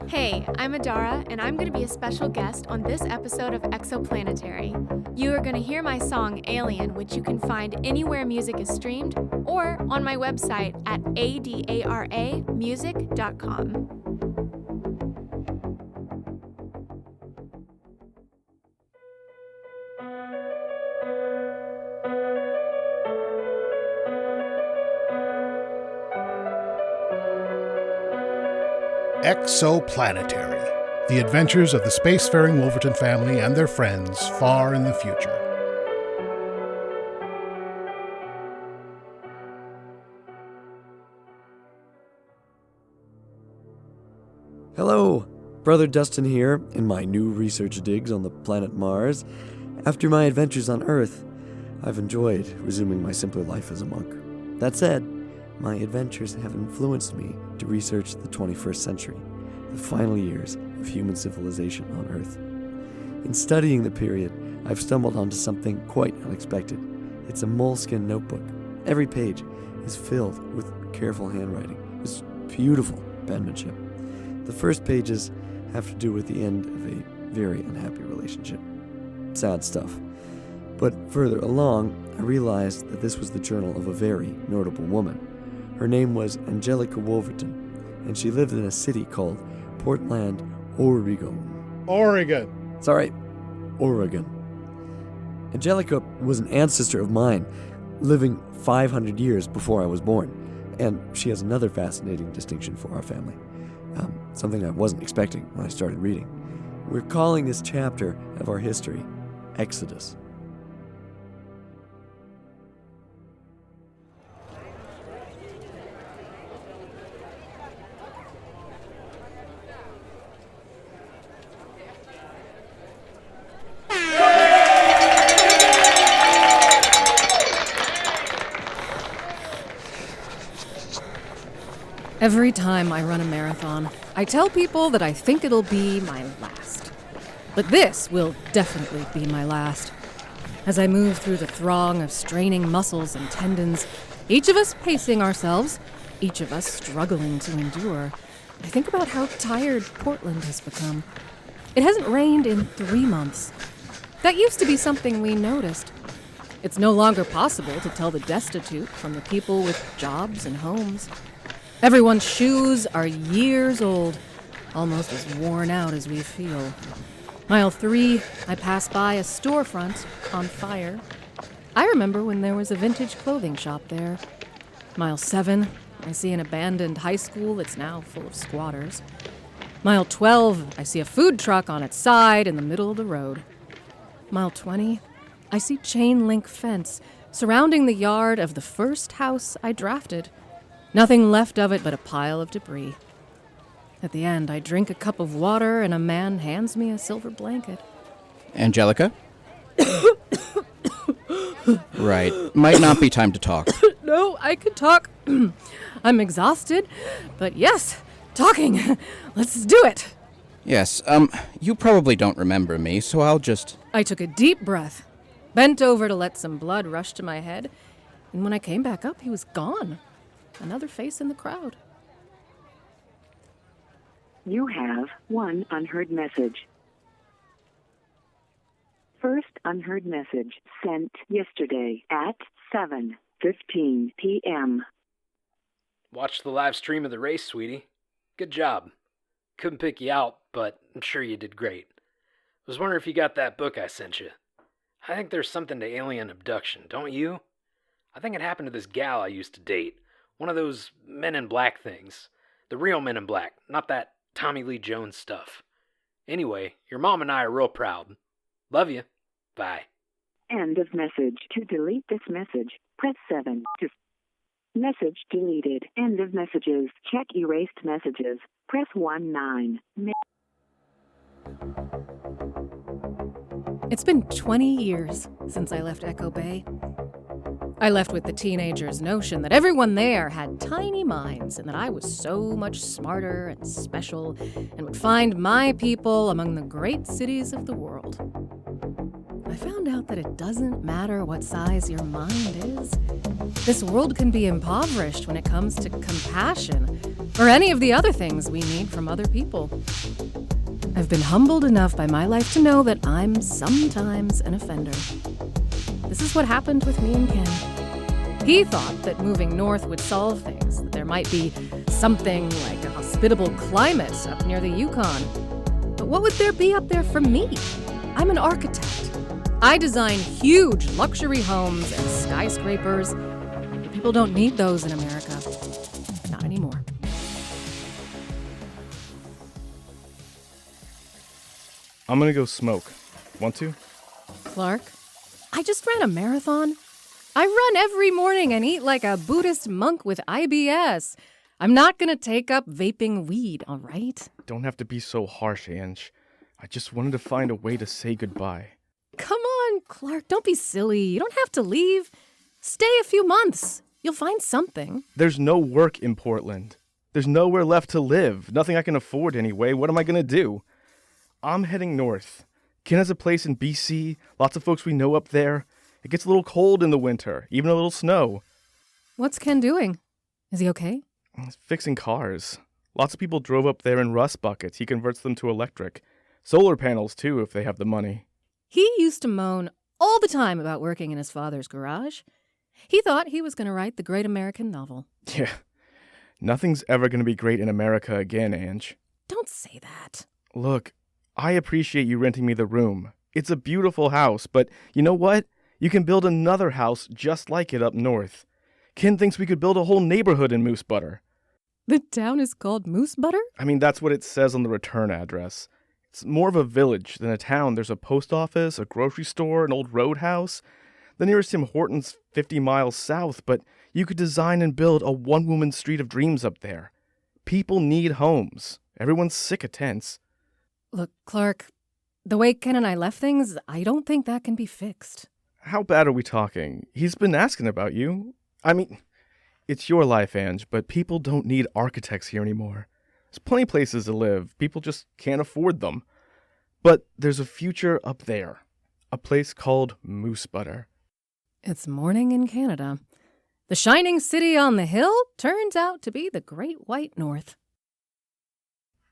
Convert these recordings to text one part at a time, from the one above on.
Hey, I'm Adara, and I'm going to be a special guest on this episode of Exoplanetary. You are going to hear my song Alien, which you can find anywhere music is streamed, or on my website at adaramusic.com. Exoplanetary, the adventures of the spacefaring Wolverton family and their friends far in the future. Hello, Brother Dustin here in my new research digs on the planet Mars. After my adventures on Earth, I've enjoyed resuming my simpler life as a monk. That said, my adventures have influenced me to research the 21st century, the final years of human civilization on Earth. In studying the period, I've stumbled onto something quite unexpected. It's a moleskin notebook. Every page is filled with careful handwriting. It's beautiful penmanship. The first pages have to do with the end of a very unhappy relationship. Sad stuff. But further along, I realized that this was the journal of a very notable woman. Her name was Angelica Wolverton, and she lived in a city called Portland, Oregon. Oregon. Angelica was an ancestor of mine, living 500 years before I was born, and she has another fascinating distinction for our family, something I wasn't expecting when I started reading. We're calling this chapter of our history Exodus. Every time I run a marathon, I tell people that I think it'll be my last. But this will definitely be my last. As I move through the throng of straining muscles and tendons, each of us pacing ourselves, each of us struggling to endure, I think about how tired Portland has become. It hasn't rained in 3 months. That used to be something we noticed. It's no longer possible to tell the destitute from the people with jobs and homes. Everyone's shoes are years old, almost as worn out as we feel. Mile 3, I pass by a storefront on fire. I remember when there was a vintage clothing shop there. Mile 7, I see an abandoned high school that's now full of squatters. Mile 12, I see a food truck on its side in the middle of the road. Mile 20, I see chain link fence surrounding the yard of the first house I drafted. Nothing left of it but a pile of debris. At the end, I drink a cup of water and a man hands me a silver blanket. Angelica? Right. Might not be time to talk. No, I could talk. I'm exhausted, but yes, talking. Let's do it. Yes, you probably don't remember me, so I'll just... I took a deep breath, bent over to let some blood rush to my head, and when I came back up, he was gone. Another face in the crowd. You have one unheard message. First unheard message sent yesterday at 7:15 p.m. Watched the live stream of the race, sweetie. Good job. Couldn't pick you out, but I'm sure you did great. Was wondering if you got that book I sent you. I think there's something to alien abduction, don't you? I think it happened to this gal I used to date. One of those Men in Black things. The real Men in Black, not that Tommy Lee Jones stuff. Anyway, your mom and I are real proud. Love you. Bye. End of message. To delete this message, press 7. Message deleted. End of messages. Check erased messages. Press 1-9. It's been 20 years since I left Echo Bay. I left with the teenagers' notion that everyone there had tiny minds and that I was so much smarter and special and would find my people among the great cities of the world. I found out that it doesn't matter what size your mind is. This world can be impoverished when it comes to compassion, or any of the other things we need from other people. I've been humbled enough by my life to know that I'm sometimes an offender. This is what happened with me and Ken. He thought that moving north would solve things, that there might be something like a hospitable climate up near the Yukon. But what would there be up there for me? I'm an architect. I design huge luxury homes and skyscrapers. People don't need those in America. Not anymore. I'm gonna go smoke. Want to? Clark, I just ran a marathon. I run every morning and eat like a Buddhist monk with IBS. I'm not gonna take up vaping weed, all right? Don't have to be so harsh, Ange. I just wanted to find a way to say goodbye. Come on, Clark, don't be silly. You don't have to leave. Stay a few months. You'll find something. There's no work in Portland. There's nowhere left to live. Nothing I can afford anyway. What am I gonna do? I'm heading north. Ken has a place in BC, lots of folks we know up there. It gets a little cold in the winter, even a little snow. What's Ken doing? Is he okay? He's fixing cars. Lots of people drove up there in rust buckets. He converts them to electric. Solar panels, too, if they have the money. He used to moan all the time about working in his father's garage. He thought he was going to write the great American novel. Yeah. Nothing's ever going to be great in America again, Ange. Don't say that. Look, I appreciate you renting me the room. It's a beautiful house, but you know what? You can build another house just like it up north. Ken thinks we could build a whole neighborhood in Moose Butter. The town is called Moose Butter? I mean, that's what it says on the return address. It's more of a village than a town. There's a post office, a grocery store, an old roadhouse. The nearest Tim Hortons 50 miles south, but you could design and build a one-woman street of dreams up there. People need homes. Everyone's sick of tents. Look, Clark, the way Ken and I left things, I don't think that can be fixed. How bad are we talking? He's been asking about you. I mean, it's your life, Ange, but people don't need architects here anymore. There's plenty of places to live. People just can't afford them. But there's a future up there. A place called Moose Butter. It's morning in Canada. The shining city on the hill turns out to be the Great White North.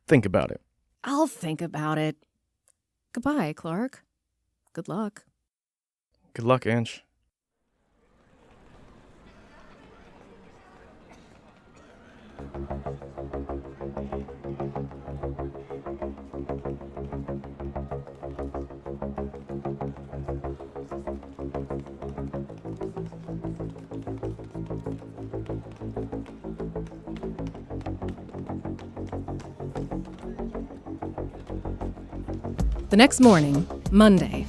Think about it. I'll think about it. Goodbye, Clark. Good luck. Good luck, Ange. The next morning, Monday,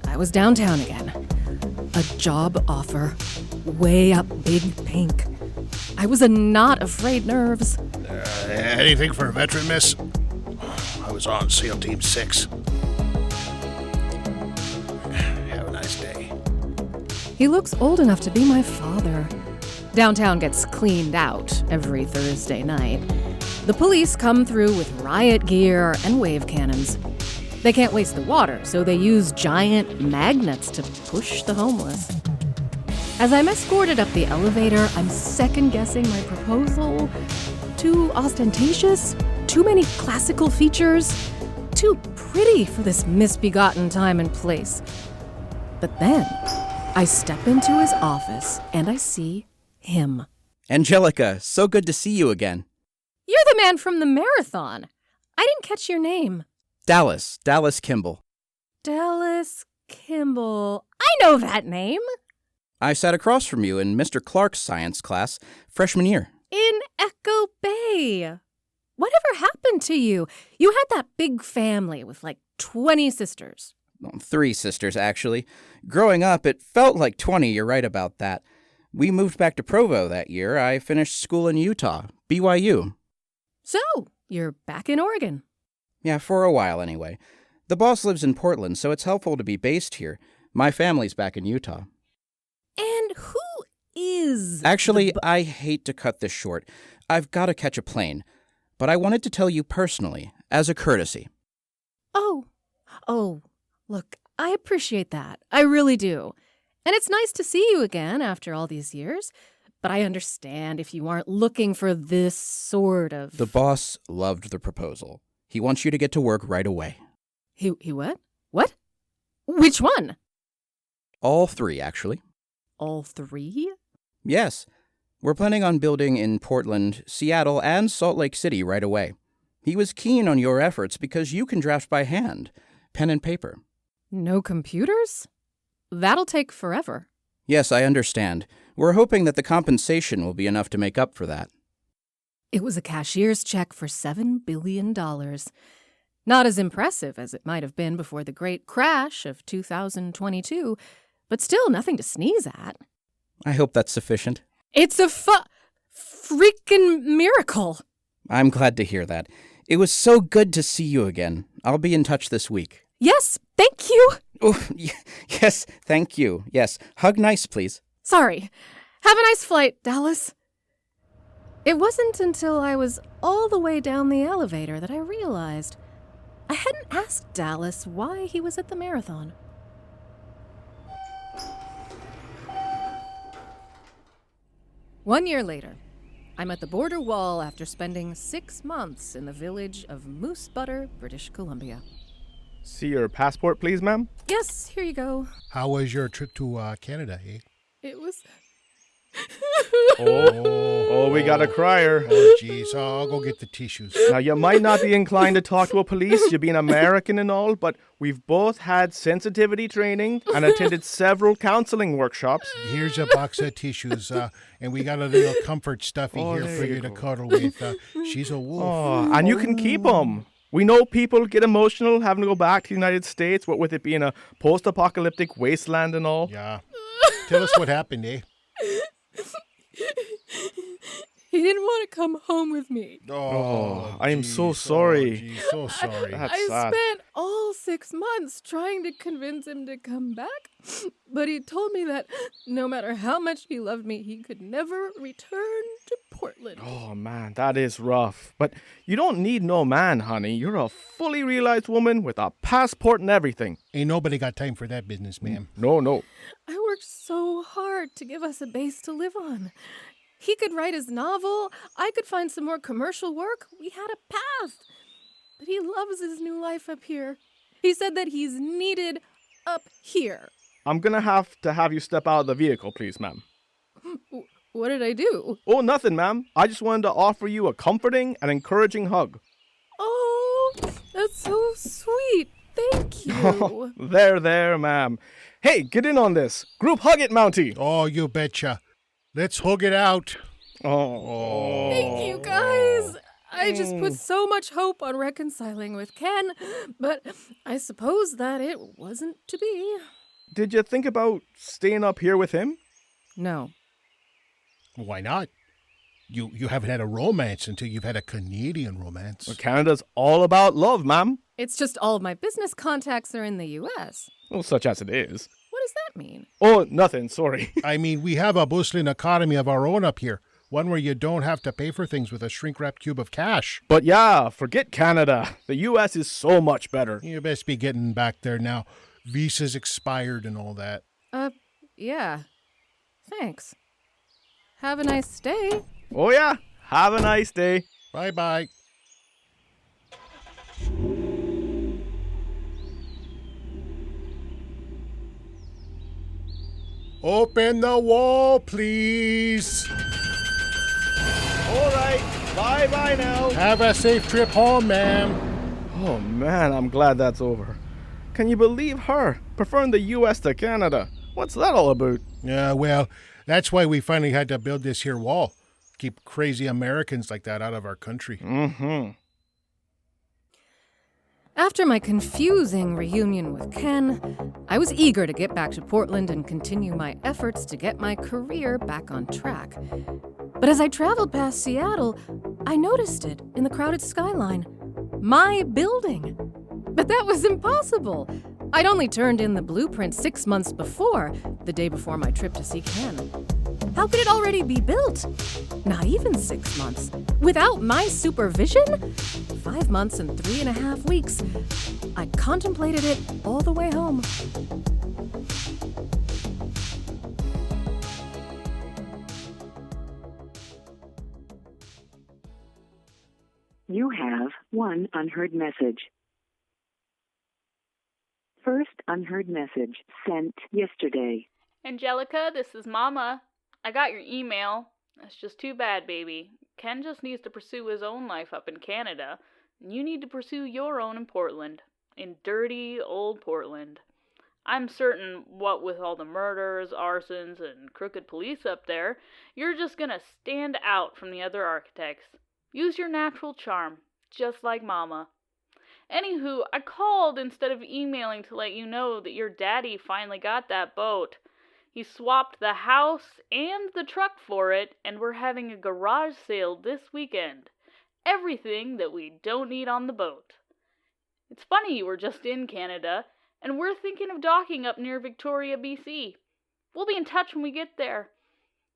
I was downtown again. A job offer, way up Big Pink. I was a not afraid nerves. Anything for a veteran, miss? I was on SEAL Team 6. Have a nice day. He looks old enough to be my father. Downtown gets cleaned out every Thursday night. The police come through with riot gear and wave cannons. They can't waste the water, so they use giant magnets to push the homeless. As I'm escorted up the elevator, I'm second-guessing my proposal. Too ostentatious? Too many classical features? Too pretty for this misbegotten time and place. But then, I step into his office, and I see him. Angelica, so good to see you again. You're the man from the marathon. I didn't catch your name. Dallas Kimball. Dallas Kimball. I know that name. I sat across from you in Mr. Clark's science class, freshman year. In Echo Bay. Whatever happened to you? You had that big family with like 20 sisters. Well, 3 sisters, actually. Growing up, it felt like 20, you're right about that. We moved back to Provo that year. I finished school in Utah, BYU. So, you're back in Oregon. Yeah, for a while anyway. The boss lives in Portland, so it's helpful to be based here. My family's back in Utah. And who is... Actually, I hate to cut this short. I've got to catch a plane. But I wanted to tell you personally, as a courtesy. Oh, look, I appreciate that. I really do. And it's nice to see you again after all these years. But I understand if you aren't looking for this sort of... The boss loved the proposal. He wants you to get to work right away. He what? What? Which one? All 3, actually. All 3? Yes. We're planning on building in Portland, Seattle, and Salt Lake City right away. He was keen on your efforts because you can draft by hand, pen and paper. No computers? That'll take forever. Yes, I understand. We're hoping that the compensation will be enough to make up for that. It was a cashier's check for $7 billion. Not as impressive as it might have been before the great crash of 2022, but still nothing to sneeze at. I hope that's sufficient. It's a freaking miracle. I'm glad to hear that. It was so good to see you again. I'll be in touch this week. Yes, thank you. Oh, yes, thank you. Yes, hug nice, please. Sorry. Have a nice flight, Dallas. It wasn't until I was all the way down the elevator that I realized I hadn't asked Dallas why he was at the marathon. One year later, I'm at the border wall after spending 6 months in the village of Moose Butter, British Columbia. See your passport, please, ma'am? Yes, here you go. How was your trip to Canada, eh? It was... Oh, we got a crier. Oh, jeez. I'll go get the tissues. Now, you might not be inclined to talk to a police, you being American and all, but we've both had sensitivity training and attended several counseling workshops. Here's a box of tissues, and we got a little comfort stuffy here there for you you to go. cuddle with. She's a wolf. Oh, and you can keep them. We know people get emotional having to go back to the United States, what with it being a post-apocalyptic wasteland and all. Yeah. Tell us what happened, eh? He didn't want to come home with me. Oh, I am so geez. sorry. Oh, geez, so sorry. That's I sad. spent all 6 months trying to convince him to come back, but he told me that no matter how much he loved me, he could never return to Portland. Oh, man, that is rough. But you don't need no man, honey. You're a fully realized woman with a passport and everything. Ain't nobody got time for that business, ma'am. No. I worked so hard to give us a base to live on. He could write his novel. I could find some more commercial work. We had a path. But he loves his new life up here. He said that he's needed up here. I'm gonna have you step out of the vehicle, please, ma'am. What did I do? Oh, nothing, ma'am. I just wanted to offer you a comforting and encouraging hug. Oh, that's so sweet. Thank you. There, ma'am. Hey, get in on this. Group hug it, Mountie. Oh, you betcha. Let's hug it out. Oh. Thank you, guys. I just put so much hope on reconciling with Ken, but I suppose that it wasn't to be. Did you think about staying up here with him? No. Why not? You haven't had a romance until you've had a Canadian romance. Well, Canada's all about love, ma'am. It's just all of my business contacts are in the U.S. Well, such as it is. What does that mean? Oh, nothing, sorry. I mean, we have a bustling economy of our own up here. One where you don't have to pay for things with a shrink-wrapped cube of cash. But yeah, forget Canada. The U.S. is so much better. You best be getting back there now. Visa's expired and all that. Yeah. Thanks. Have a nice stay. Oh yeah, have a nice day. Bye-bye. Open the wall, please. All right, bye-bye now. Have a safe trip home, ma'am. Oh man, I'm glad that's over. Can you believe her preferring the U.S. to Canada? What's that all about? Yeah, well, that's why we finally had to build this here wall. Keep crazy Americans like that out of our country. Mm-hmm. After my confusing reunion with Ken, I was eager to get back to Portland and continue my efforts to get my career back on track. But as I traveled past Seattle, I noticed it in the crowded skyline. My building. But that was impossible. I'd only turned in the blueprint 6 months before, the day before my trip to see Ken. How could it already be built? Not even 6 months. Without my supervision? 5 months and 3.5 weeks. I contemplated it all the way home. You have one unheard message. First unheard message sent yesterday. Angelica, this is Mama. I got your email. It's just too bad, baby. Ken just needs to pursue his own life up in Canada, and you need to pursue your own in Portland. In dirty, old Portland. I'm certain, what with all the murders, arsons, and crooked police up there, you're just gonna stand out from the other architects. Use your natural charm, just like Mama. Anywho, I called instead of emailing to let you know that your daddy finally got that boat. He swapped the house and the truck for it, and we're having a garage sale this weekend. Everything that we don't need on the boat. It's funny you were just in Canada, and we're thinking of docking up near Victoria, BC. We'll be in touch when we get there.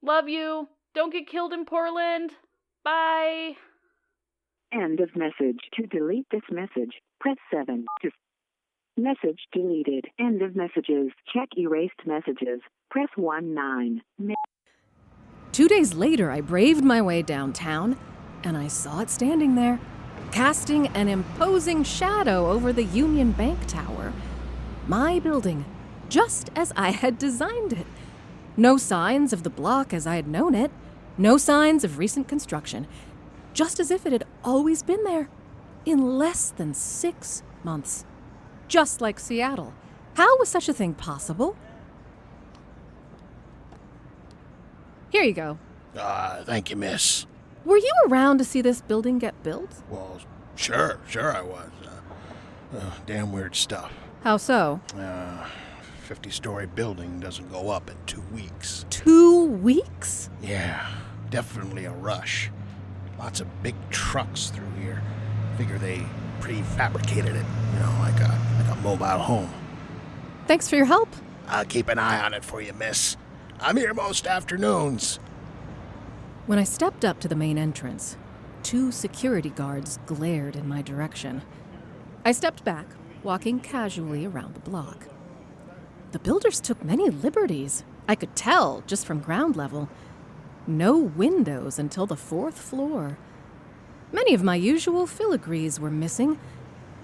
Love you. Don't get killed in Portland. Bye. End of message. To delete this message, press 7. Message deleted. End of messages. Check erased messages. Press 19. 2 days later, I braved my way downtown, and I saw it standing there, casting an imposing shadow over the Union Bank Tower. My building, just as I had designed it. No signs of the block as I had known it. No signs of recent construction. Just as if it had always been there. In less than 6 months. Just like Seattle. How was such a thing possible? Here you go. Thank you, miss. Were you around to see this building get built? Well, sure I was. Damn weird stuff. How so? 50-story building doesn't go up in 2 weeks. 2 weeks? Yeah, definitely a rush. Lots of big trucks through here. Figure they prefabricated it, like a mobile home. Thanks for your help. I'll keep an eye on it for you, miss. I'm here most afternoons. When I stepped up to the main entrance, 2 security guards glared in my direction. I stepped back, walking casually around the block. The builders took many liberties. I could tell just from ground level. No windows until the 4th floor. Many of my usual filigrees were missing.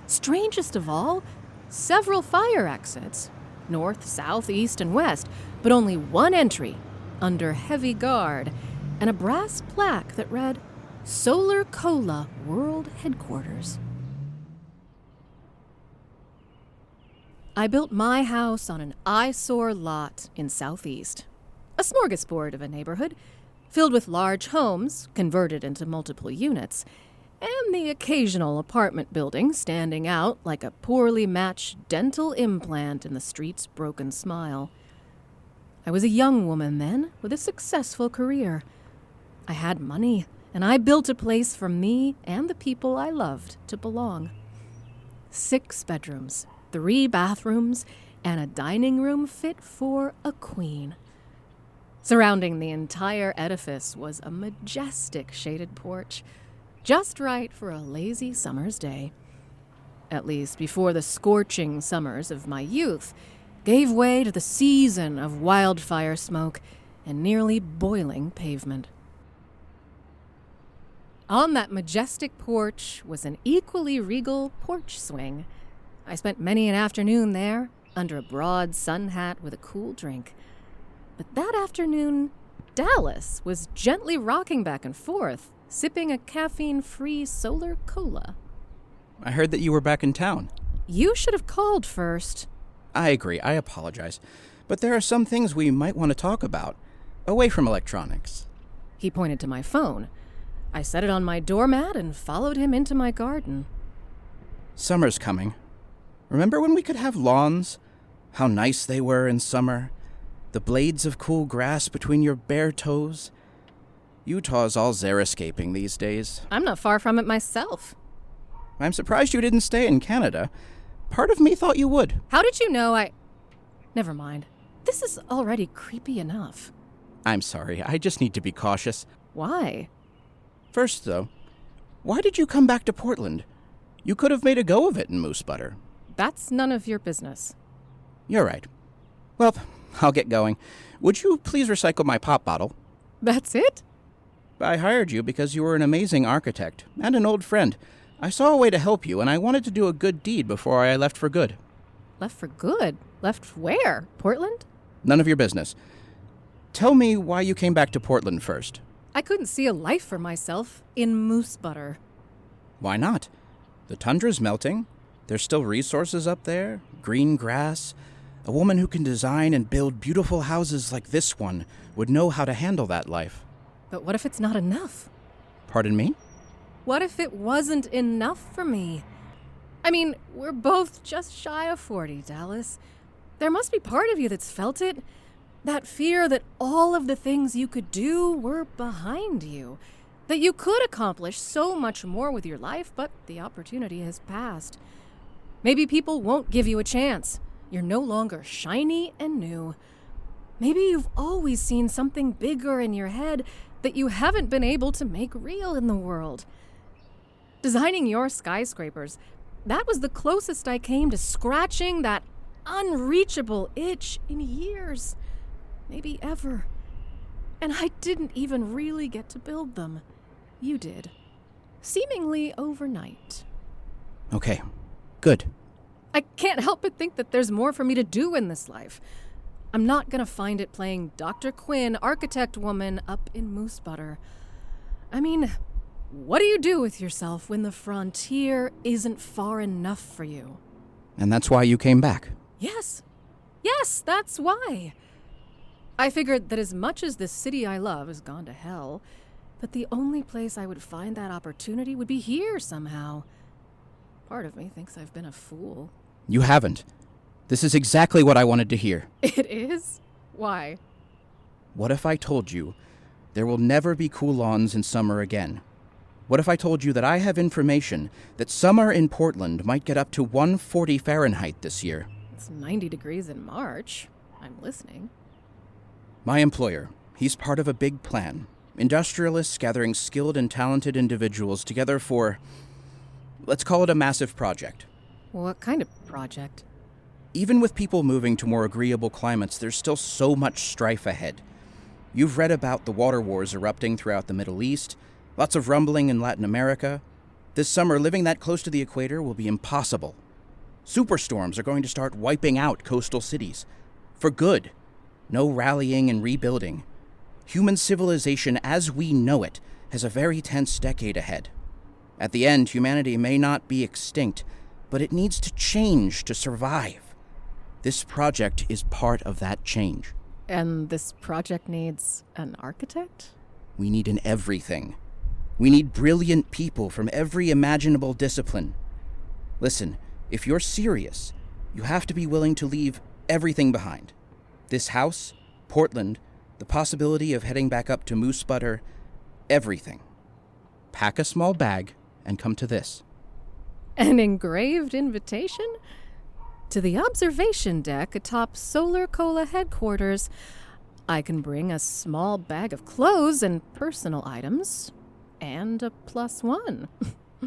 Strangest of all, several fire exits, north, south, east, and west, but only one entry, under heavy guard, and a brass plaque that read, Solar Cola World Headquarters. I built my house on an eyesore lot in Southeast. A smorgasbord of a neighborhood, filled with large homes converted into multiple units, and the occasional apartment building standing out like a poorly matched dental implant in the street's broken smile. I was a young woman then, with a successful career. I had money, and I built a place for me and the people I loved to belong. 6 bedrooms, 3 bathrooms, and a dining room fit for a queen. Surrounding the entire edifice was a majestic shaded porch, just right for a lazy summer's day. At least before the scorching summers of my youth gave way to the season of wildfire smoke and nearly boiling pavement. On that majestic porch was an equally regal porch swing. I spent many an afternoon there, under a broad sun hat with a cool drink. But that afternoon, Dallas was gently rocking back and forth, sipping a caffeine-free solar cola. I heard that you were back in town. You should have called first. I agree. I apologize. But there are some things we might want to talk about, away from electronics. He pointed to my phone. I set it on my doormat and followed him into my garden. Summer's coming. Remember when we could have lawns? How nice they were in summer. The blades of cool grass between your bare toes. Utah's all xeriscaping these days. I'm not far from it myself. I'm surprised you didn't stay in Canada. Part of me thought you would. How did you know Never mind. This is already creepy enough. I'm sorry. I just need to be cautious. Why? First, though, why did you come back to Portland? You could have made a go of it in Moose Butter. That's none of your business. You're right. Well, I'll get going. Would you please recycle my pop bottle? That's it? I hired you because you were an amazing architect and an old friend. I saw a way to help you, and I wanted to do a good deed before I left for good. Left for good? Left where? Portland? None of your business. Tell me why you came back to Portland first. I couldn't see a life for myself in moose butter. Why not? The tundra's melting. There's still resources up there. Green grass. A woman who can design and build beautiful houses like this one would know how to handle that life. But what if it's not enough? Pardon me? What if it wasn't enough for me? I mean, we're both just shy of 40, Dallas. There must be part of you that's felt it. That fear that all of the things you could do were behind you. That you could accomplish so much more with your life, but the opportunity has passed. Maybe people won't give you a chance. You're no longer shiny and new. Maybe you've always seen something bigger in your head that you haven't been able to make real in the world. Designing your skyscrapers, that was the closest I came to scratching that unreachable itch in years, maybe ever. And I didn't even really get to build them. You did. Seemingly overnight. Okay, good. I can't help but think that there's more for me to do in this life. I'm not gonna find it playing Dr. Quinn, architect woman, up in moose butter. I mean, what do you do with yourself when the frontier isn't far enough for you? And that's why you came back. Yes, that's why. I figured that as much as this city I love has gone to hell, that the only place I would find that opportunity would be here somehow. Part of me thinks I've been a fool. You haven't. This is exactly what I wanted to hear. It is? Why? What if I told you there will never be cool lawns in summer again? What if I told you that I have information that summer in Portland might get up to 140 Fahrenheit this year? It's 90 degrees in March. I'm listening. My employer, he's part of a big plan. Industrialists gathering skilled and talented individuals together for, let's call it a massive project. What kind of project? Even with people moving to more agreeable climates, there's still so much strife ahead. You've read about the water wars erupting throughout the Middle East, lots of rumbling in Latin America. This summer, living that close to the equator will be impossible. Superstorms are going to start wiping out coastal cities. For good. No rallying and rebuilding. Human civilization as we know it has a very tense decade ahead. At the end, humanity may not be extinct, but it needs to change to survive. This project is part of that change. And this project needs an architect? We need an everything. We need brilliant people from every imaginable discipline. Listen, if you're serious, you have to be willing to leave everything behind. This house, Portland, the possibility of heading back up to moose butter, everything. Pack a small bag and come to this. An engraved invitation? To the observation deck atop Solar Cola headquarters. I can bring a small bag of clothes and personal items. And a +1.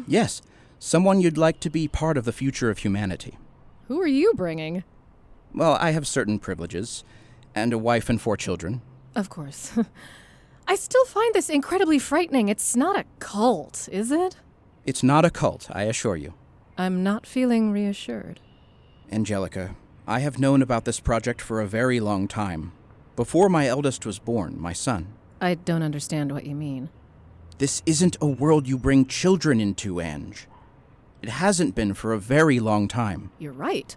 Yes, someone you'd like to be part of the future of humanity. Who are you bringing? Well, I have certain privileges, and a wife and 4 children. Of course. I still find this incredibly frightening. It's not a cult, is it? It's not a cult, I assure you. I'm not feeling reassured. Angelica, I have known about this project for a very long time. Before my eldest was born, my son. I don't understand what you mean. This isn't a world you bring children into, Ange. It hasn't been for a very long time. You're right.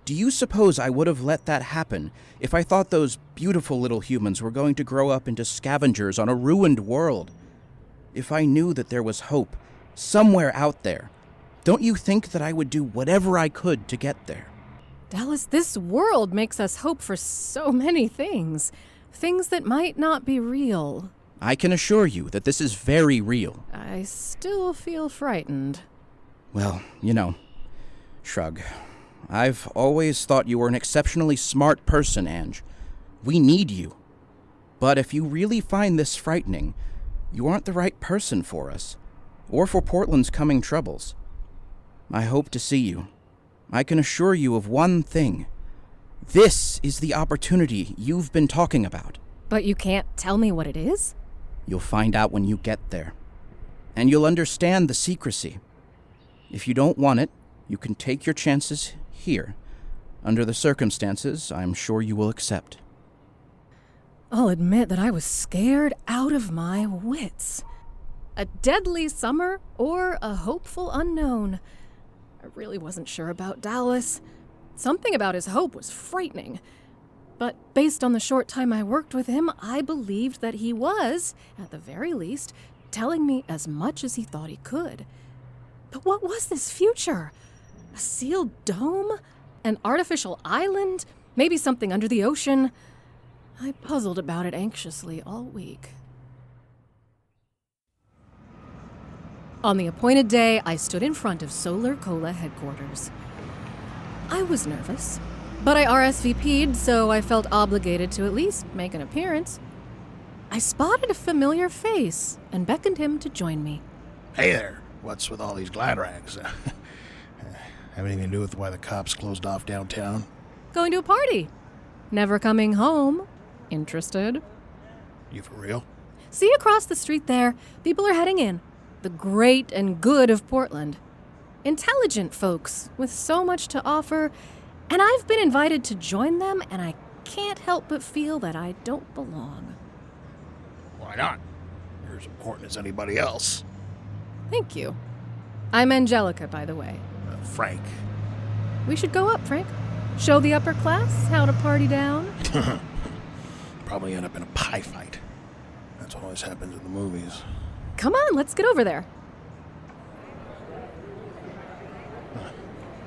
Do you suppose I would have let that happen if I thought those beautiful little humans were going to grow up into scavengers on a ruined world? If I knew that there was hope somewhere out there, don't you think that I would do whatever I could to get there? Dallas, this world makes us hope for so many things. Things that might not be real. I can assure you that this is very real. I still feel frightened. Well, shrug. I've always thought you were an exceptionally smart person, Ange. We need you. But if you really find this frightening, you aren't the right person for us, or for Portland's coming troubles. I hope to see you. I can assure you of one thing. This is the opportunity you've been talking about. But you can't tell me what it is? You'll find out when you get there. And you'll understand the secrecy, If you don't want it, you can take your chances here. Under the circumstances, I'm sure you will accept. I'll admit that I was scared out of my wits. A deadly summer or a hopeful unknown. I really wasn't sure about Dallas. Something about his hope was frightening. But based on the short time I worked with him, I believed that he was, at the very least, telling me as much as he thought he could. But what was this future? A sealed dome? An artificial island? Maybe something under the ocean? I puzzled about it anxiously all week. On the appointed day, I stood in front of Solar Cola headquarters. I was nervous, but I RSVP'd, so I felt obligated to at least make an appearance. I spotted a familiar face and beckoned him to join me. Hey there. What's with all these glad rags? Have anything to do with why the cops closed off downtown? Going to a party. Never coming home. Interested? You for real? See across the street there? People are heading in. The great and good of Portland. Intelligent folks with so much to offer, and I've been invited to join them, and I can't help but feel that I don't belong. Why not? You're as important as anybody else. Thank you. I'm Angelica, by the way. Frank. We should go up, Frank. Show the upper class how to party down. Probably end up in a pie fight. That's what always happens in the movies. Come on, let's get over there.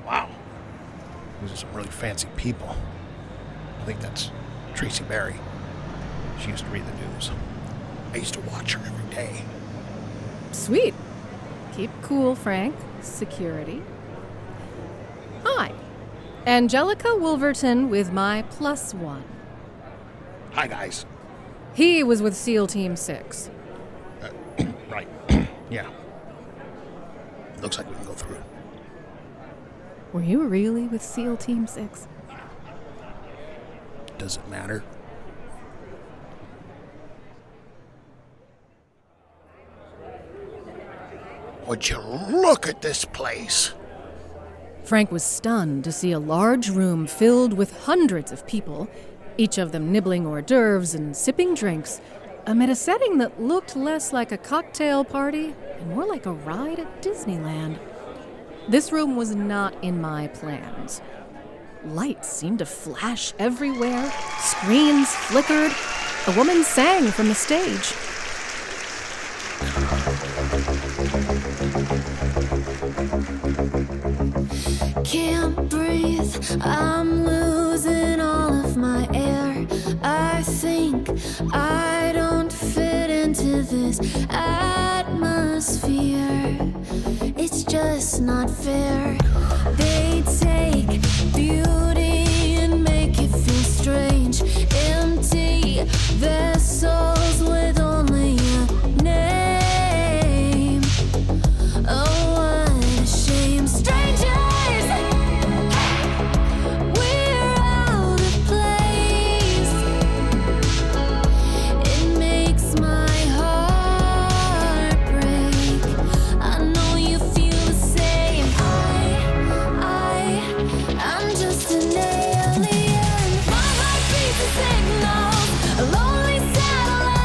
Wow. These are some really fancy people. I think that's Tracy Berry. She used to read the news. I used to watch her every day. Sweet. Keep cool, Frank. Security. Hi. Angelica Wolverton with my +1. Hi, guys. He was with SEAL Team 6. Right. Yeah. Looks like we can go through. Were you really with SEAL Team 6? Does it matter? Would you look at this place? Frank was stunned to see a large room filled with hundreds of people, each of them nibbling hors d'oeuvres and sipping drinks, amid a setting that looked less like a cocktail party and more like a ride at Disneyland. This room was not in my plans. Lights seemed to flash everywhere, screens flickered, a woman sang from the stage. Can't breathe, I'm losing all of my air. I think I don't fit into this atmosphere. It's just not fair. They take beauty and make it feel strange. Empty their souls with only a name. Oh, what a shame. Strangers, we're out of place. It makes my heart break. I know you feel the same. I'm just an alien. My heart beats a signal, a lonely satellite.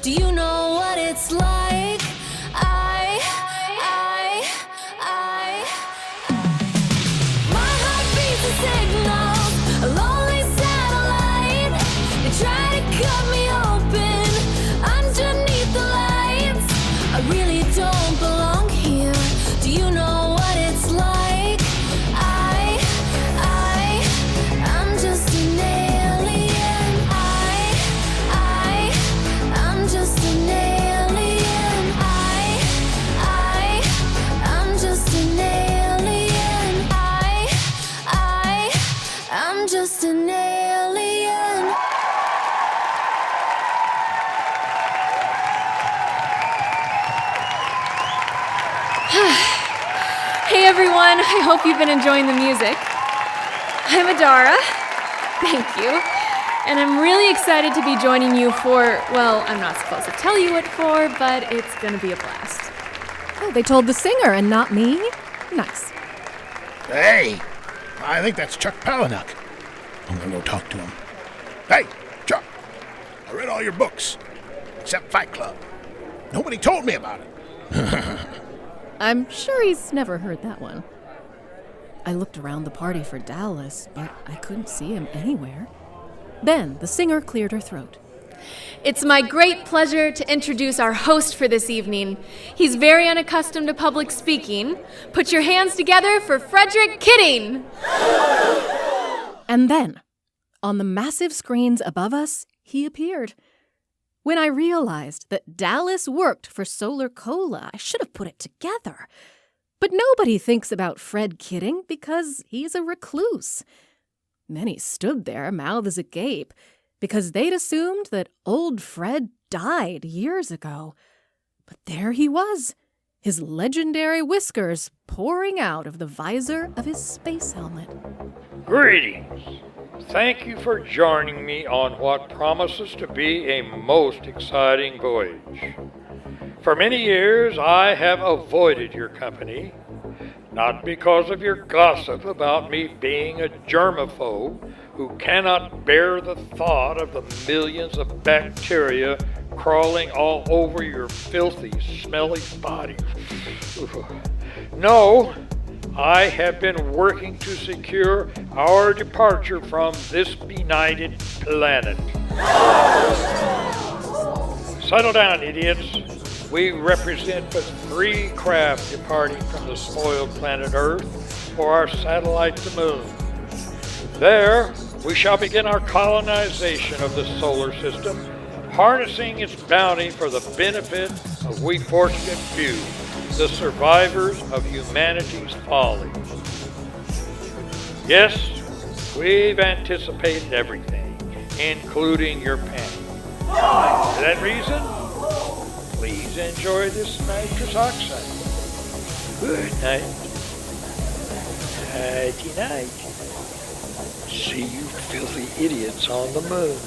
Do you know what it's like? My heart beats a signal, a lonely satellite. They try to cut me open underneath the lights. I really don't belong here. Do you know what it's like? I'm just an alien. I'm just an alien. I'm just an alien. I'm just an alien. Hey everyone, I hope you've been enjoying the music. I'm Adara. Thank you. And I'm really excited to be joining you for, well, I'm not supposed to tell you what for, but it's going to be a blast. Oh, they told the singer and not me? Nice. Hey, I think that's Chuck Palahniuk. I'm gonna go talk to him. Hey, Chuck, I read all your books, except Fight Club. Nobody told me about it. I'm sure he's never heard that one. I looked around the party for Dallas, but I couldn't see him anywhere. Then the singer cleared her throat. It's my great pleasure to introduce our host for this evening. He's very unaccustomed to public speaking. Put your hands together for Frederick Kidding. And then, on the massive screens above us, he appeared. When I realized that Dallas worked for Solar Cola, I should have put it together. But nobody thinks about Fred Kidding because he's a recluse. Many stood there, mouths agape, because they'd assumed that old Fred died years ago. But there he was, his legendary whiskers pouring out of the visor of his space helmet. Greetings. Thank you for joining me on what promises to be a most exciting voyage. For many years, I have avoided your company, not because of your gossip about me being a germaphobe who cannot bear the thought of the millions of bacteria crawling all over your filthy, smelly body. No, I have been working to secure our departure from this benighted planet. Settle down, idiots. We represent but 3 craft departing from the spoiled planet Earth for our satellite, the Moon. There, we shall begin our colonization of the solar system, harnessing its bounty for the benefit of we fortunate few, the survivors of humanity's folly. Yes, we've anticipated everything, including your panic. For that reason, please enjoy this nitrous oxide. Good night. Nighty night. See you filthy idiots on the moon.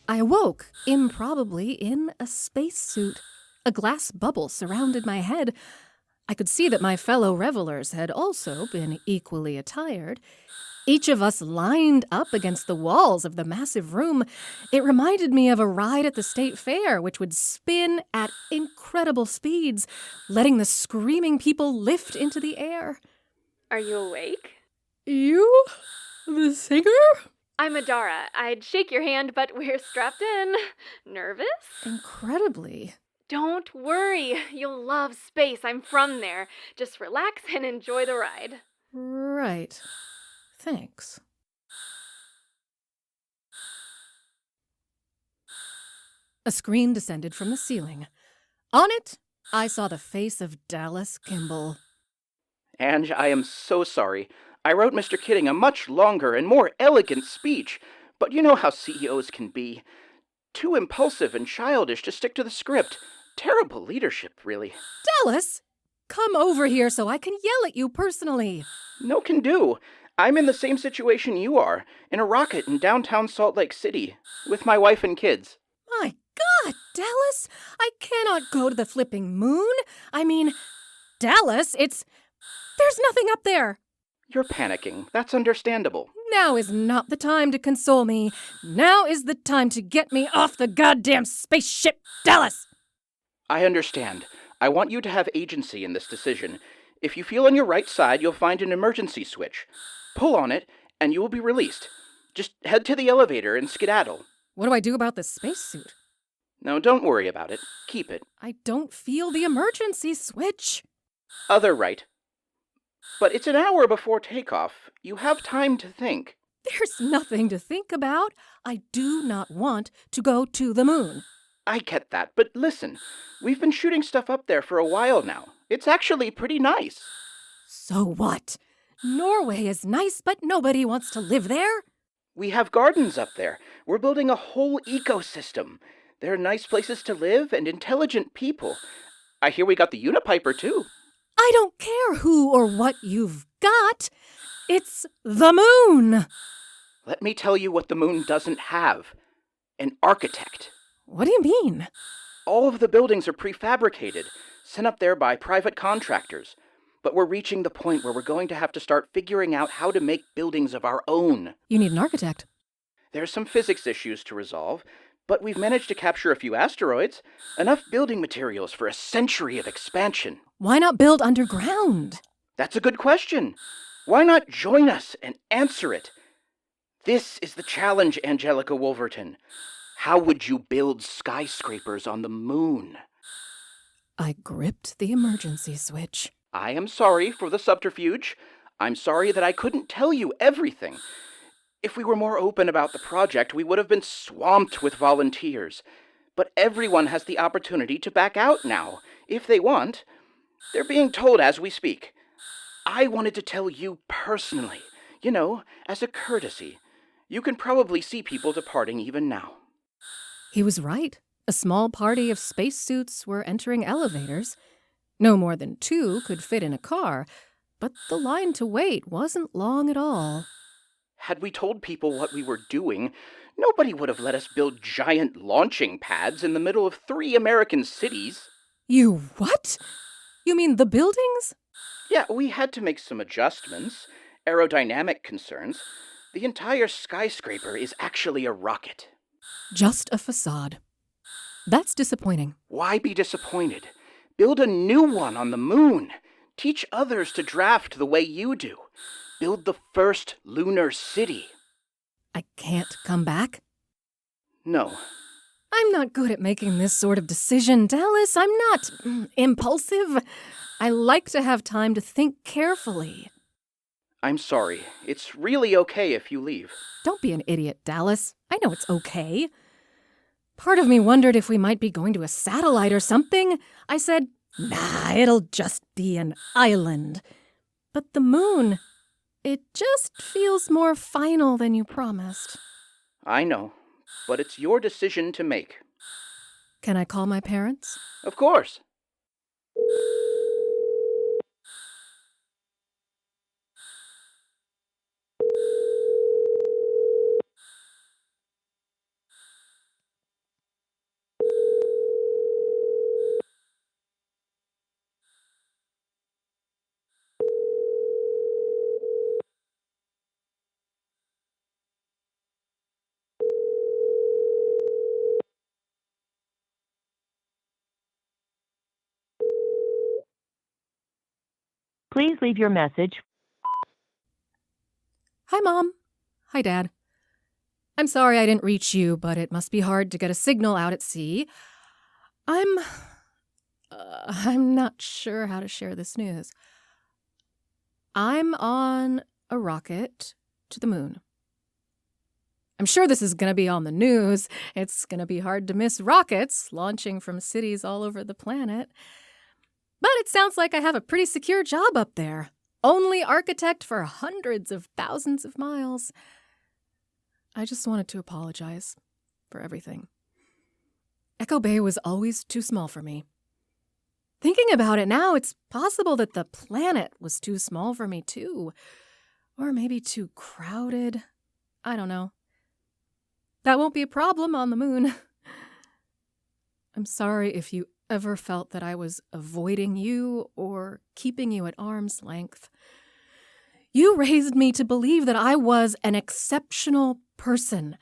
I awoke, improbably, in a spacesuit. A glass bubble surrounded my head. I could see that my fellow revelers had also been equally attired. Each of us lined up against the walls of the massive room. It reminded me of a ride at the state fair, which would spin at incredible speeds, letting the screaming people lift into the air. Are you awake? You? The singer? I'm Adara. I'd shake your hand, but we're strapped in. Nervous? Incredibly. Don't worry. You'll love space. I'm from there. Just relax and enjoy the ride. Right. Thanks. A screen descended from the ceiling. On it, I saw the face of Dallas Kimball. Ange, I am so sorry. I wrote Mr. Kidding a much longer and more elegant speech, but you know how CEOs can be. Too impulsive and childish to stick to the script. Terrible leadership, really. Dallas, come over here so I can yell at you personally. No can do. I'm in the same situation you are, in a rocket in downtown Salt Lake City, with my wife and kids. My God, Dallas! I cannot go to the flipping moon. I mean, Dallas, there's nothing up there. You're panicking. That's understandable. Now is not the time to console me. Now is the time to get me off the goddamn spaceship, Dallas! I understand. I want you to have agency in this decision. If you feel on your right side, you'll find an emergency switch. Pull on it, and you will be released. Just head to the elevator and skedaddle. What do I do about the spacesuit? No, don't worry about it. Keep it. I don't feel the emergency switch. Other right. But it's an hour before takeoff. You have time to think. There's nothing to think about. I do not want to go to the moon. I get that, but listen. We've been shooting stuff up there for a while now. It's actually pretty nice. So what? Norway is nice, but nobody wants to live there? We have gardens up there. We're building a whole ecosystem. There are nice places to live and intelligent people. I hear we got the Unipiper, too. I don't care who or what you've got. It's the moon. Let me tell you what the moon doesn't have. An architect. What do you mean? All of the buildings are prefabricated, sent up there by private contractors. But we're reaching the point where we're going to have to start figuring out how to make buildings of our own. You need an architect. There's some physics issues to resolve, but we've managed to capture a few asteroids, enough building materials for a century of expansion. Why not build underground? That's a good question. Why not join us and answer it? This is the challenge, Angelica Wolverton. How would you build skyscrapers on the moon? I gripped the emergency switch. I am sorry for the subterfuge. I'm sorry that I couldn't tell you everything. If we were more open about the project, we would have been swamped with volunteers. But everyone has the opportunity to back out now, if they want. They're being told as we speak. I wanted to tell you personally, as a courtesy. You can probably see people departing even now. He was right. A small party of spacesuits were entering elevators. No more than 2 could fit in a car, but the line to wait wasn't long at all. Had we told people what we were doing, nobody would have let us build giant launching pads in the middle of 3 American cities. You what? You mean the buildings? Yeah, we had to make some adjustments, aerodynamic concerns. The entire skyscraper is actually a rocket. Just a facade. That's disappointing. Why be disappointed? Build a new one on the moon. Teach others to draft the way you do. Build the first lunar city. I can't come back? No. I'm not good at making this sort of decision, Dallas. I'm not impulsive. I like to have time to think carefully. I'm sorry. It's really okay if you leave. Don't be an idiot, Dallas. I know it's okay. Part of me wondered if we might be going to a satellite or something. I said, nah, it'll just be an island. But the moon, it just feels more final than you promised. I know, but it's your decision to make. Can I call my parents? Of course. Please leave your message. Hi, Mom. Hi, Dad. I'm sorry I didn't reach you, but it must be hard to get a signal out at sea. I'm not sure how to share this news. I'm on a rocket to the moon. I'm sure this is going to be on the news. It's going to be hard to miss rockets launching from cities all over the planet. But it sounds like I have a pretty secure job up there. Only architect for hundreds of thousands of miles. I just wanted to apologize for everything. Echo Bay was always too small for me. Thinking about it now, it's possible that the planet was too small for me too. Or maybe too crowded. I don't know. That won't be a problem on the moon. I'm sorry if you ever felt that I was avoiding you or keeping you at arm's length. You raised me to believe that I was an exceptional person,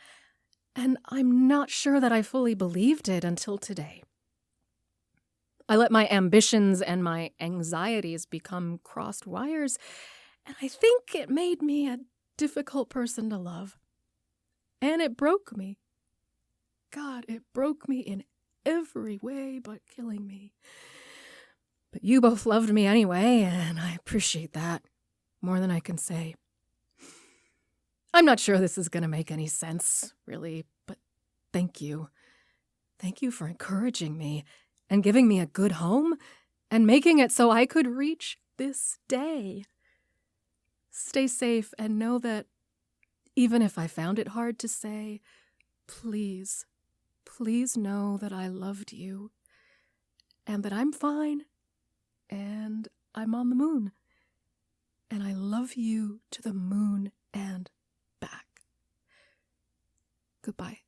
and I'm not sure that I fully believed it until today. I let my ambitions and my anxieties become crossed wires, and I think it made me a difficult person to love. And it broke me. God, it broke me in every way but killing me. But you both loved me anyway, and I appreciate that more than I can say. I'm not sure this is going to make any sense, really, but thank you. Thank you for encouraging me and giving me a good home and making it so I could reach this day. Stay safe and know that even if I found it hard to say, please know that I loved you and that I'm fine and I'm on the moon and I love you to the moon and back. Goodbye.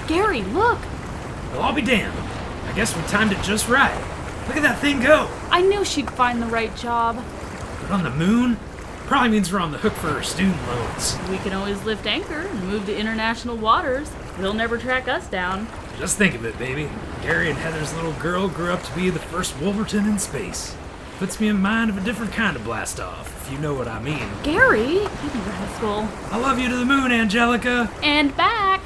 Gary, look! Well, I'll be damned. I guess we timed it just right. Look at that thing go! I knew she'd find the right job. But on the moon? Probably means we're on the hook for our student loans. We can always lift anchor and move to international waters. They'll never track us down. Just think of it, baby. Gary and Heather's little girl grew up to be the first Wolverton in space. Puts me in mind of a different kind of blast-off, if you know what I mean. Gary, you rascal. I love you to the moon, Angelica! And back!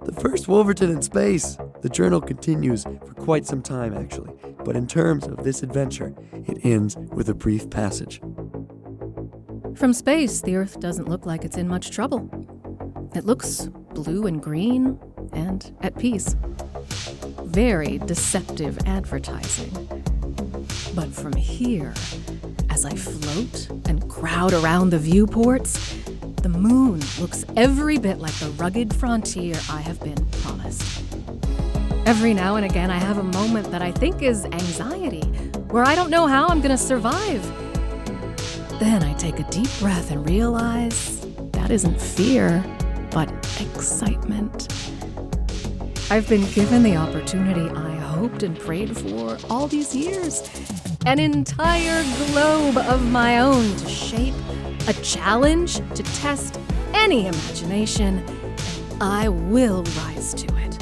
The first Wolverton in space. The journal continues for quite some time, actually, but in terms of this adventure, it ends with a brief passage. From space, the Earth doesn't look like it's in much trouble. It looks blue and green and at peace. Very deceptive advertising. But from here, as I float and crowd around the viewports, the moon looks every bit like the rugged frontier I have been promised. Every now and again, I have a moment that I think is anxiety, where I don't know how I'm going to survive. Then I take a deep breath and realize that isn't fear, but excitement. I've been given the opportunity I hoped and prayed for all these years. An entire globe of my own to shape, a challenge to test any imagination. I will rise to it.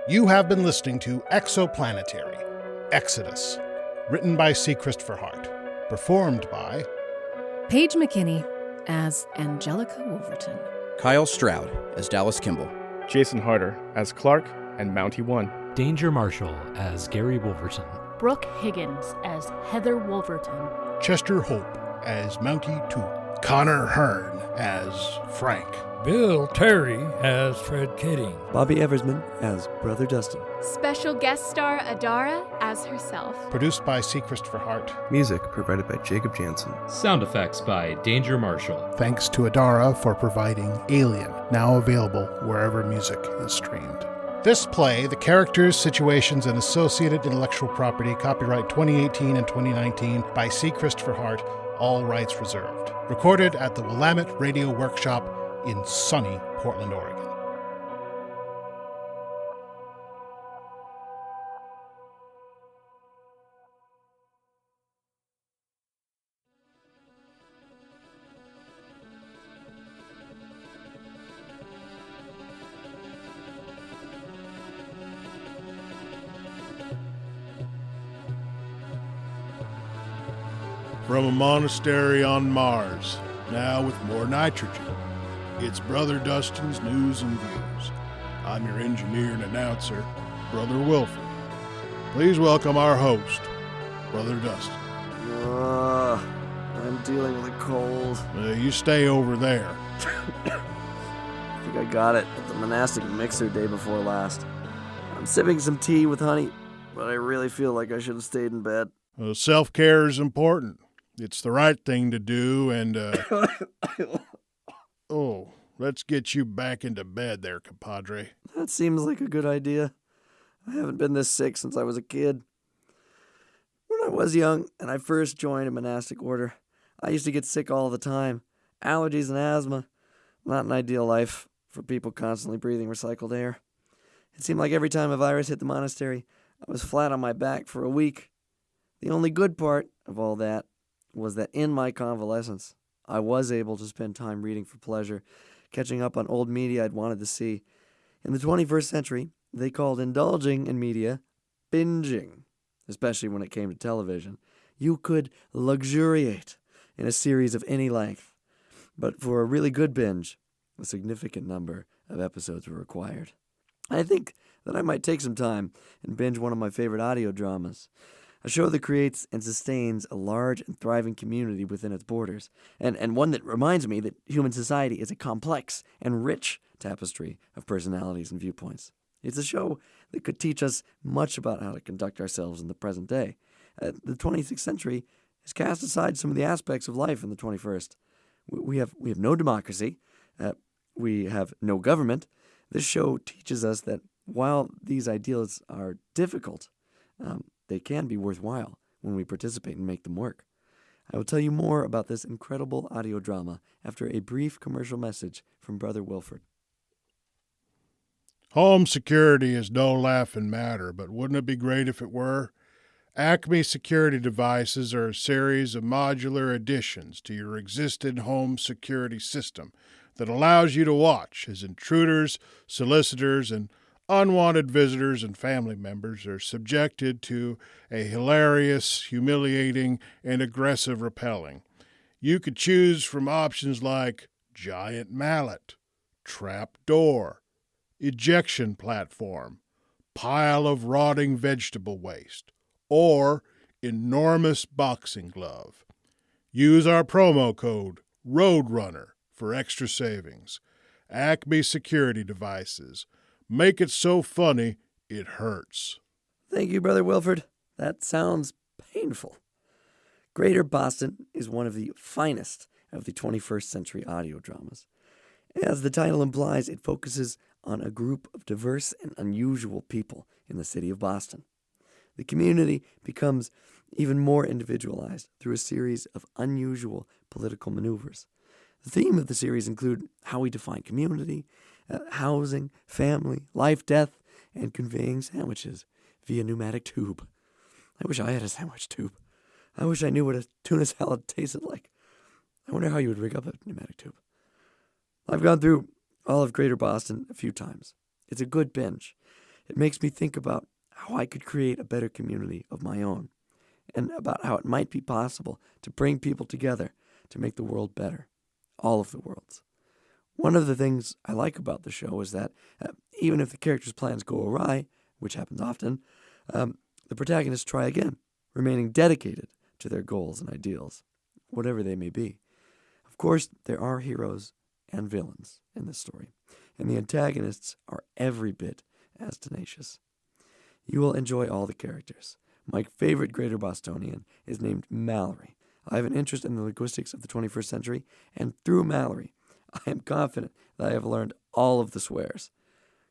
You have been listening to Exoplanetary, Exodus, written by C. Christopher Hart, performed by Paige McKinney as Angelica Wolverton. Kyle Stroud as Dallas Kimball. Jacin Harter as Clark and Mountie 1. Danger Marshall as Gary Wolverton. Brooke Higgins as Heather Wolverton. Chester Hope as Mountie 2, Connor Hearne as Frank, Bill Terry as Fred Kidding. Bobby Eversmann as Brother Dustin. Special guest star Adara as herself. produced by C. Christopher Hart. Music provided by Jacob Jansen. Sound effects by Danger Marshall. Thanks to Adara for providing Alien, now available wherever music is streamed. This play, the characters, situations, and associated intellectual property, copyright 2018 and 2019 by C. Christopher Hart, all rights reserved. Recorded at the Willamette Radio Workshop in sunny Portland, Oregon. from a monastery on Mars, now with more nitrogen. It's Brother Dustin's News and Views. I'm your engineer and announcer, Brother Wilford. Please welcome our host, Brother Dustin. I'm dealing with a cold. You stay over there. I think I got it at the monastic mixer day before last. I'm sipping some tea with honey, but I really feel like I should have stayed in bed. Self-care is important. It's the right thing to do, and, Oh, let's get you back into bed there, compadre. That seems like a good idea. I haven't been this sick since I was a kid. When I was young and I first joined a monastic order, I used to get sick all the time. Allergies and asthma. Not an ideal life for people constantly breathing recycled air. It seemed like every time a virus hit the monastery, I was flat on my back for a week. The only good part of all that was that in my convalescence, I was able to spend time reading for pleasure, catching up on old media I'd wanted to see. In the 21st century, they called indulging in media binging, especially when it came to television. You could luxuriate in a series of any length, but for a really good binge, a significant number of episodes were required. I think that I might take some time and binge one of my favorite audio dramas, a show that creates and sustains a large and thriving community within its borders, and one that reminds me that human society is a complex and rich tapestry of personalities and viewpoints. It's a show that could teach us much about how to conduct ourselves in the present day. The 26th century has cast aside some of the aspects of life in the 21st. We have no democracy. We have no government. This show teaches us that while these ideals are difficult, they can be worthwhile when we participate and make them work. I will tell you more about this incredible audio drama after a brief commercial message from Brother Wilford. Home security is no laughing matter, but wouldn't it be great if it were? Acme security devices are a series of modular additions to your existing home security system that allows you to watch as intruders, solicitors, and unwanted visitors and family members are subjected to a hilarious, humiliating, and aggressive repelling. You could choose from options like giant mallet, trap door, ejection platform, pile of rotting vegetable waste, or enormous boxing glove. Use our promo code ROADRUNNER for extra savings. Acme security devices. Make it so funny, it hurts. Thank you, Brother Wilford. That sounds painful. Greater Boston is one of the finest of the 21st century audio dramas. As the title implies, it focuses on a group of diverse and unusual people in the city of Boston. The community becomes even more individualized through a series of unusual political maneuvers. The theme of the series include how we define community, housing, family, life, death, and conveying sandwiches via pneumatic tube. I wish I had a sandwich tube. I wish I knew what a tuna salad tasted like. I wonder how you would rig up a pneumatic tube. I've gone through all of Greater Boston a few times. It's a good binge. It makes me think about how I could create a better community of my own, and about how it might be possible to bring people together to make the world better. All of the worlds. One of the things I like about the show is that even if the characters' plans go awry, which happens often, the protagonists try again, remaining dedicated to their goals and ideals, whatever they may be. Of course, there are heroes and villains in this story, and the antagonists are every bit as tenacious. You will enjoy all the characters. My favorite Greater Bostonian is named Mallory. I have an interest in the linguistics of the 21st century, and through Mallory, I am confident that I have learned all of the swears.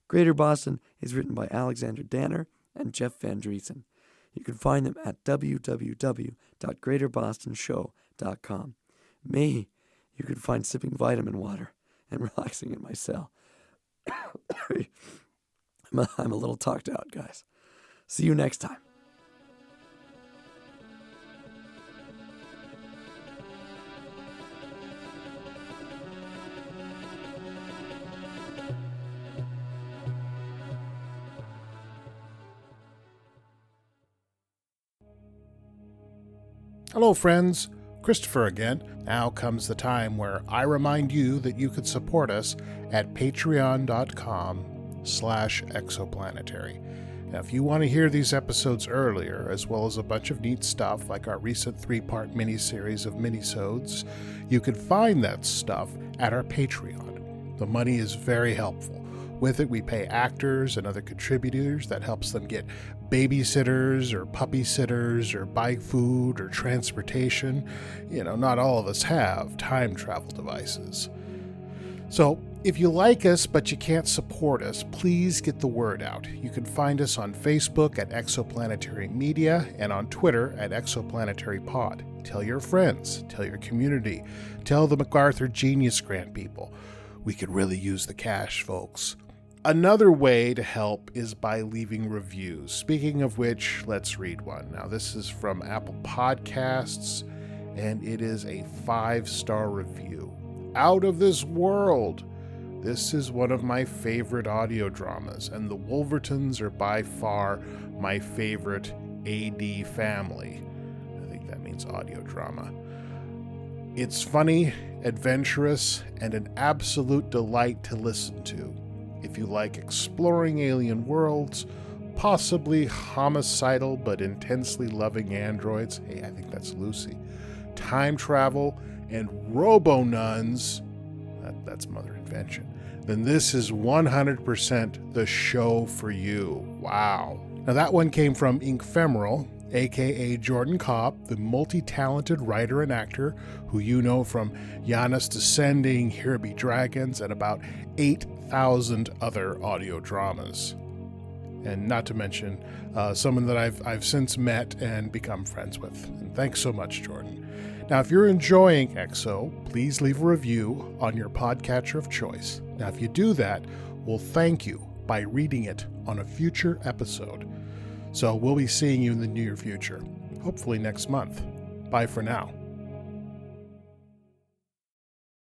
Greater Boston is written by Alexander Danner and Jeff Van Driesen. You can find them at www.greaterbostonshow.com. Me, you can find sipping vitamin water and relaxing in my cell. I'm a little talked out, guys. See you next time. Hello, friends. Christopher again. Now comes the time where I remind you that you could support us at patreon.com/exoplanetary. Now, if you want to hear these episodes earlier, as well as a bunch of neat stuff like our recent 3-part miniseries of minisodes, you can find that stuff at our Patreon. The money is very helpful. With it, we pay actors and other contributors. That helps them get babysitters or puppy sitters or buy food or transportation. Not all of us have time travel devices. So, if you like us but you can't support us, please get the word out. You can find us on Facebook at Exoplanetary Media and on Twitter at Exoplanetary Pod. Tell your friends, tell your community, tell the MacArthur Genius Grant people. We could really use the cash, folks. Another way to help is by leaving reviews. Speaking of which, let's read one. Now, this is from Apple Podcasts, and it is a 5-star review. Out of this world! This is one of my favorite audio dramas, and the Wolvertons are by far my favorite AD family. I think that means audio drama. It's funny, adventurous, and an absolute delight to listen to. If you like exploring alien worlds, possibly homicidal but intensely loving androids, hey, I think that's Lucy, time travel, and robo-nuns, that's Mother Invention, then this is 100% the show for you. Wow. Now that one came from Inkfemoral, aka Jordan Kopp, the multi-talented writer and actor who you know from Janus Descending, Here Be Dragons, and about 8,000 other audio dramas. And not to mention someone that I've since met and become friends with. And thanks so much, Jordan. Now, if you're enjoying EXO, please leave a review on your podcatcher of choice. Now, if you do that, we'll thank you by reading it on a future episode. So we'll be seeing you in the near future, hopefully next month. Bye for now.